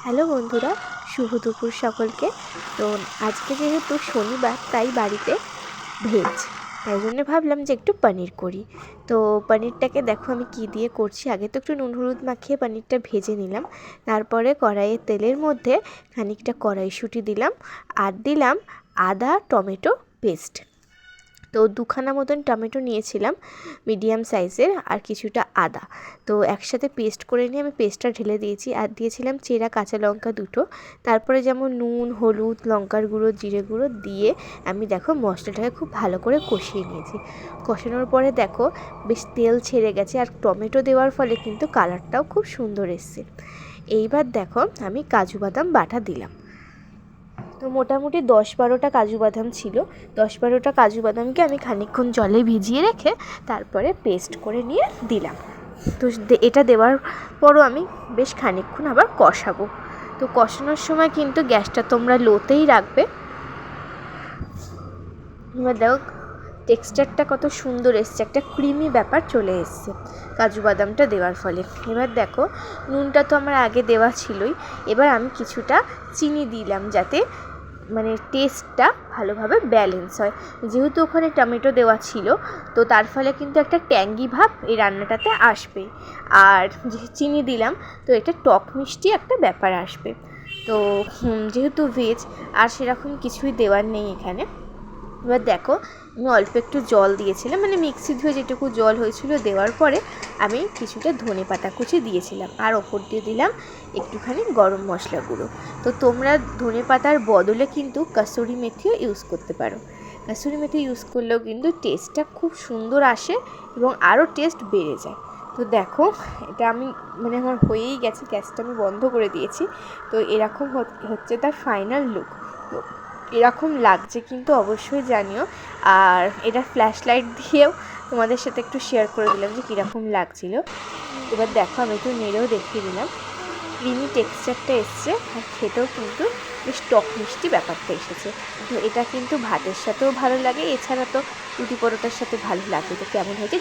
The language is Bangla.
হ্যালো বন্ধুরা, শুভ দুপুর সকলকে। তো আজকে যেহেতু শনিবার তাই বাড়িতে ভেজ, তাই জন্য ভাবলাম যে একটু পনির করি। তো পনিরটাকে দেখো আমি কি দিয়ে করছি। আগে তো একটু নুন হলুদ মাখিয়ে পনিরটা ভেজে নিলাম, তারপরে কড়াইয়ের তেলের মধ্যে খানিকটা কড়াইশুঁটি দিলাম আর দিলাম আদা টমেটো পেস্ট। তো দুখানা মতন টমেটো নিয়েছিলাম মিডিয়াম সাইজের, আর কিছুটা আদা। তো একসাথে পেস্ট করে নিয়ে আমি পেস্টটা ঢেলে দিয়েছি, আর দিয়েছিলাম চেরা কাঁচা লঙ্কা দুটো। তারপরে যেমন নুন হলুদ লঙ্কার গুঁড়ো জিরে গুঁড়ো দিয়ে আমি দেখো মশলাটাকে খুব ভালো করে কষিয়ে নিয়েছি। কষানোর পরে দেখো বেশ তেল ছেড়ে গেছে, আর টমেটো দেওয়ার ফলে কিন্তু কালারটাও খুব সুন্দর এসছে। এইবার দেখো আমি কাজু বাদাম বাটা দিলাম। তো মোটামুটি 10-12টা কাজু বাদাম ছিল। 10-12টা কাজু বাদামকে আমি খানিকক্ষণ জলে ভিজিয়ে রেখে তারপরে পেস্ট করে নিয়ে দিলাম। তো এটা দেওয়ার পরও আমি বেশ খানিকক্ষণ আবার কষাবো। তো কষানোর সময় কিন্তু গ্যাসটা তোমরা লোতেই রাখবে। এবার দেখো টেক্সচারটা কত সুন্দর এসছে, একটা ক্রিমি ব্যাপার চলে এসছে কাজু বাদামটা দেওয়ার ফলে। এবার দেখো নুনটা তো আমার আগে দেওয়া ছিলই, এবার আমি কিছুটা চিনি দিলাম যাতে মানে টেস্টটা ভালোভাবে ব্যালেন্স হয়। যেহেতু ওখানে টমেটো দেওয়া ছিল, তো তার ফলে কিন্তু একটা ট্যাঙ্গি ভাব এই রান্নাটাতে আসবে। আর চিনি দিলাম, তো এটা টক মিষ্টি একটা ব্যাপার আসবে। তো যেহেতু ভেজ আর সেরকম কিছুই দেওয়ার নেই এখানে। এবার দেখো আমি অল্প একটু জল দিয়েছিলাম, মানে মিক্সি ধুয়ে যেটুকু জল হয়েছিল দেওয়ার পরে আমি কিছুটা ধনে পাতা কুচি দিয়েছিলাম, আর ওপর দিয়ে দিলাম একটুখানি গরম মশলা গুঁড়ো। তো তোমরা ধনে পাতার বদলে কিন্তু কাসুরি মেথিও ইউজ করতে পারো। কাসুরি মেথি ইউজ করলেও কিন্তু টেস্টটা খুব সুন্দর আসে এবং আরও টেস্ট বেড়ে যায়। তো দেখো এটা আমি মানে আমার হয়েই গেছে, গ্যাসটা আমি বন্ধ করে দিয়েছি। তো এরকম হচ্ছে তার ফাইনাল লুক। তো এরকম লাগছে কিন্তু অবশ্যই জানিও। আর এটা ফ্ল্যাশ লাইট দিয়েও তোমাদের সাথে একটু শেয়ার করে দিলাম যে কীরকম লাগছিল। এবার দেখো আমি একটু নেড়েও দেখিয়ে দিলাম, ক্রিমি টেক্সচারটা এসছে, আর খেতেও কিন্তু বেশ টক মিষ্টি ব্যাপারটা এসেছে। তো এটা কিন্তু ভাতের সাথেও ভালো লাগে, এছাড়া তো রুটি পরোটার সাথে ভালো লাগে। তো কেমন হয়েছে